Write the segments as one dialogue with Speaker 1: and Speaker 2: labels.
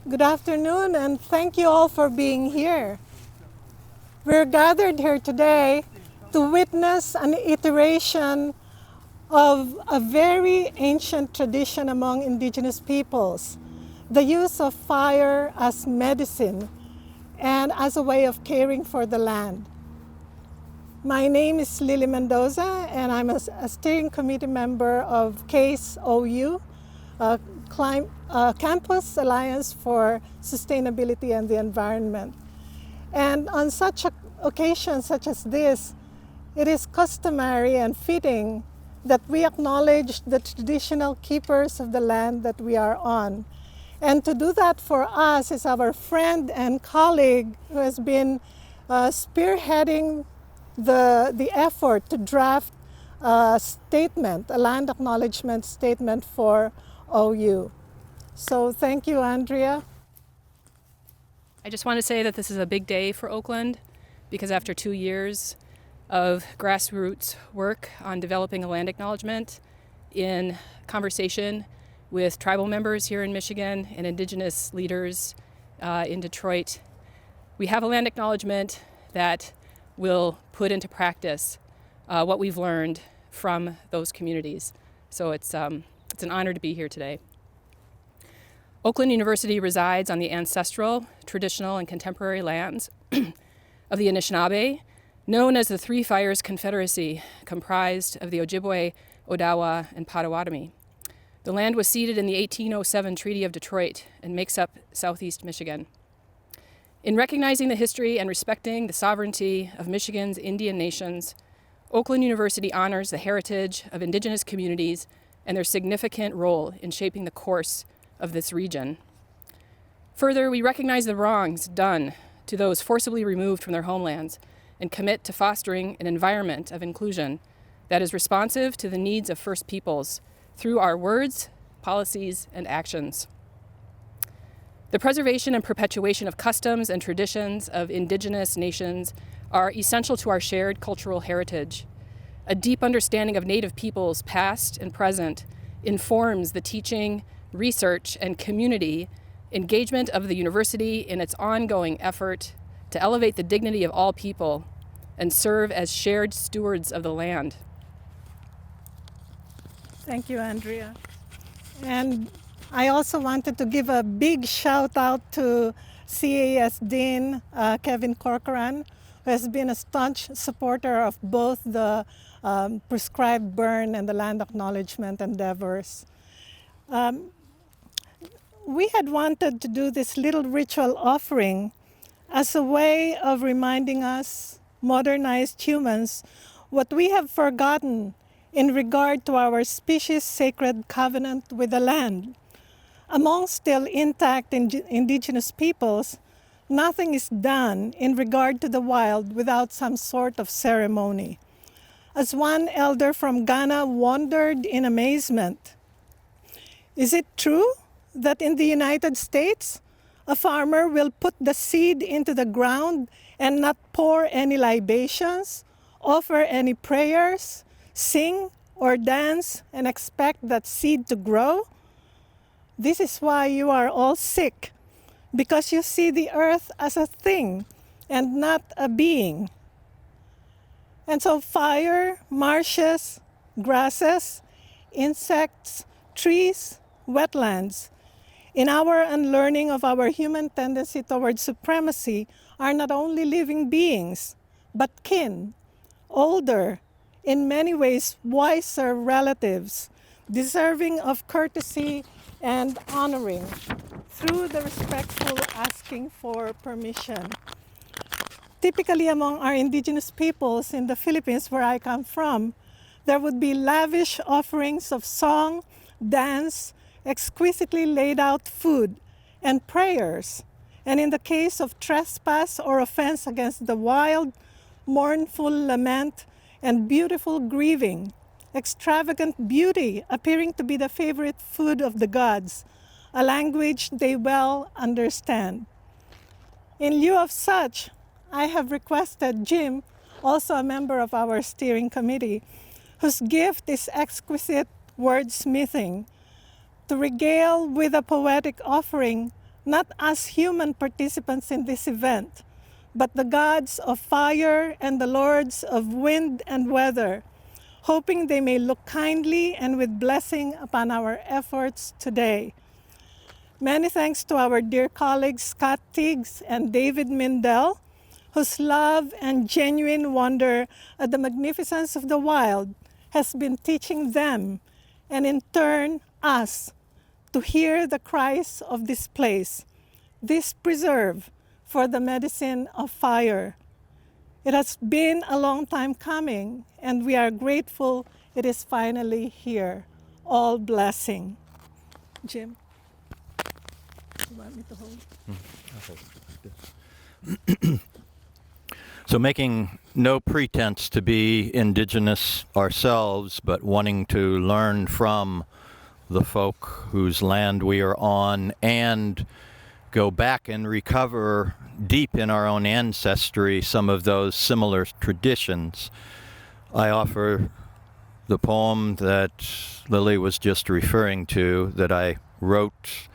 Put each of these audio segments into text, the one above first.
Speaker 1: Good afternoon, and thank you all for being here. We're gathered here today to witness an iteration of a very ancient tradition among indigenous peoples, the use of fire as medicine and as a way of caring for the land. My name is Lily Mendoza, and I'm a steering committee member of CASE OU, Campus Alliance for Sustainability and the Environment. And on such occasions such as this, it is customary and fitting that we acknowledge the traditional keepers of the land that we are on. And to do that for us is our friend and colleague who has been spearheading the effort to draft a statement, a land acknowledgement statement for OU. So thank you, Andrea.
Speaker 2: I just want to say that this is a big day for Oakland because after 2 years of grassroots work on developing a land acknowledgement in conversation with tribal members here in Michigan and indigenous leaders in Detroit, we have a land acknowledgement that will put into practice what we've learned from those communities. So it's an honor to be here today. Oakland University resides on the ancestral, traditional, and contemporary lands of the Anishinaabe, known as the Three Fires Confederacy, comprised of the Ojibwe, Odawa, and Potawatomi. The land was ceded in the 1807 Treaty of Detroit and makes up southeast Michigan. In recognizing the history and respecting the sovereignty of Michigan's Indian nations, Oakland University honors the heritage of indigenous communities and their significant role in shaping the course of this region. Further, we recognize the wrongs done to those forcibly removed from their homelands and commit to fostering an environment of inclusion that is responsive to the needs of First Peoples through our words, policies, and actions. The preservation and perpetuation of customs and traditions of indigenous nations are essential to our shared cultural heritage. A deep understanding of Native peoples, past and present, informs the teaching, research, and community engagement of the university in its ongoing effort to elevate the dignity of all people and serve as shared stewards of the land.
Speaker 1: Thank you, Andrea. And I also wanted to give a big shout out to CAS Dean Kevin Corcoran, who has been a staunch supporter of both the prescribed burn and the land acknowledgement endeavors. We had wanted to do this little ritual offering as a way of reminding us, modernized humans, what we have forgotten in regard to our species' sacred covenant with the land. Among still intact indigenous peoples, nothing is done in regard to the wild without some sort of ceremony. As one elder from Ghana wondered in amazement, is it true that in the United States, a farmer will put the seed into the ground and not pour any libations, offer any prayers, sing or dance, and expect that seed to grow? This is why you are all sick, because you see the earth as a thing and not a being. And so fire, marshes, grasses, insects, trees, wetlands, in our unlearning of our human tendency towards supremacy, are not only living beings, but kin, older, in many ways wiser relatives, deserving of courtesy and honoring through the respectful asking for permission. Typically among our indigenous peoples in the Philippines, where I come from, there would be lavish offerings of song, dance, exquisitely laid out food, and prayers. And in the case of trespass or offense against the wild, mournful lament and beautiful grieving, extravagant beauty appearing to be the favorite food of the gods, a language they well understand. In lieu of such, I have requested Jim, also a member of our steering committee, whose gift is exquisite wordsmithing, to regale with a poetic offering not us human participants in this event, but the gods of fire and the lords of wind and weather, hoping they may look kindly and with blessing upon our efforts today. Many thanks to our dear colleagues Scott Tiggs and David Mindell, whose love and genuine wonder at the magnificence of the wild has been teaching them, and in turn us, to hear the cries of this place, this preserve for the medicine of fire. It has been a long time coming, and we are grateful it is finally here. All blessing. Jim, you want me to hold?
Speaker 3: So making no pretense to be indigenous ourselves, but wanting to learn from the folk whose land we are on and go back and recover deep in our own ancestry some of those similar traditions. I offer the poem that Lily was just referring to that I wrote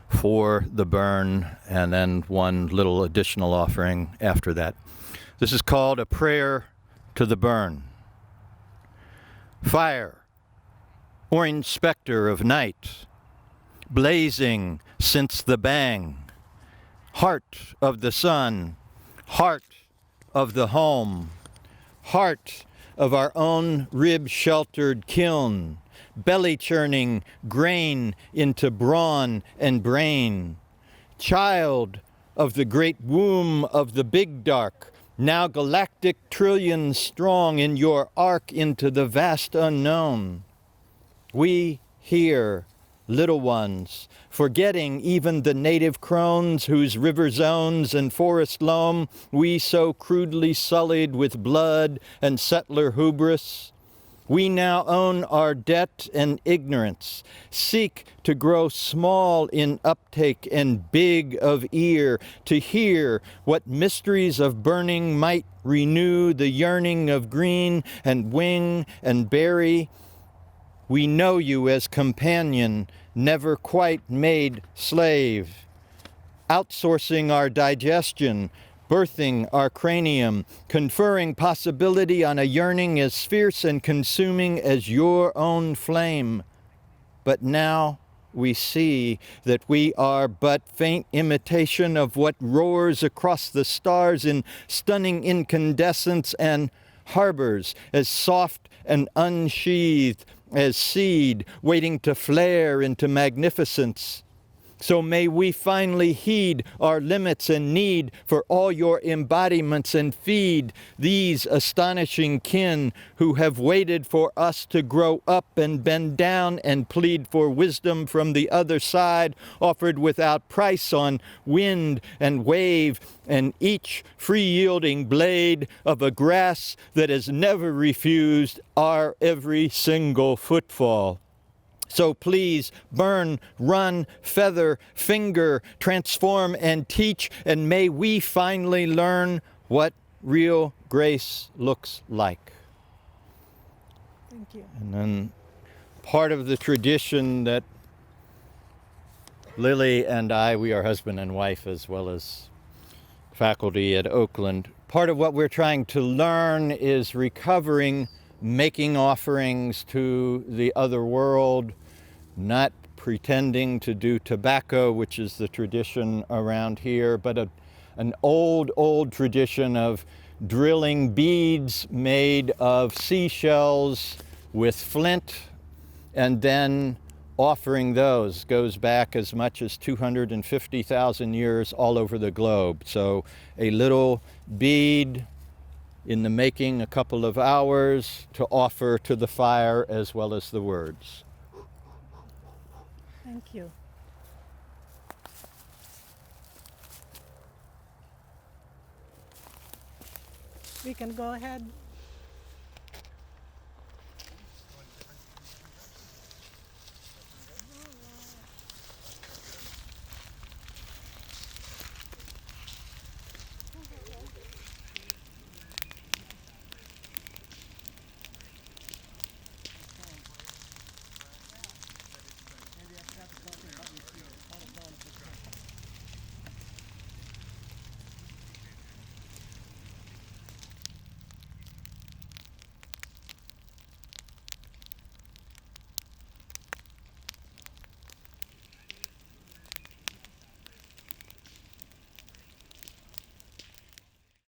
Speaker 3: for the burn, and then one little additional offering after that. This is called A Prayer to the Burn. Fire, orange specter of night, blazing since the bang, heart of the sun, heart of the home, heart of our own rib-sheltered kiln, belly churning grain into brawn and brain, child of the great womb of the big dark, now galactic trillions strong in your arc into the vast unknown. We here, little ones, forgetting even the native crones whose river zones and forest loam we so crudely sullied with blood and settler hubris, we now own our debt and ignorance, seek to grow small in uptake and big of ear, to hear what mysteries of burning might renew the yearning of green and wing and berry. We know you as companion, never quite made slave, outsourcing our digestion, birthing our cranium, conferring possibility on a yearning as fierce and consuming as your own flame. But now we see that we are but faint imitation of what roars across the stars in stunning incandescence and harbors as soft and unsheathed as seed waiting to flare into magnificence. So may we finally heed our limits and need for all your embodiments and feed these astonishing kin who have waited for us to grow up and bend down and plead for wisdom from the other side, offered without price on wind and wave, and each free-yielding blade of a grass that has never refused our every single footfall. So please burn, run, feather, finger, transform, and teach, and may we finally learn what real grace looks like.
Speaker 1: Thank you.
Speaker 3: And then part of the tradition that Lily and I, we are husband and wife as well as faculty at Oakland, part of what we're trying to learn is recovering, making offerings to the other world, not pretending to do tobacco, which is the tradition around here, but an old tradition of drilling beads made of seashells with flint and then offering those. Goes back as much as 250,000 years all over the globe. So a little bead in the making, a couple of hours to offer to the fire as well as the words.
Speaker 1: Thank you. We can go ahead.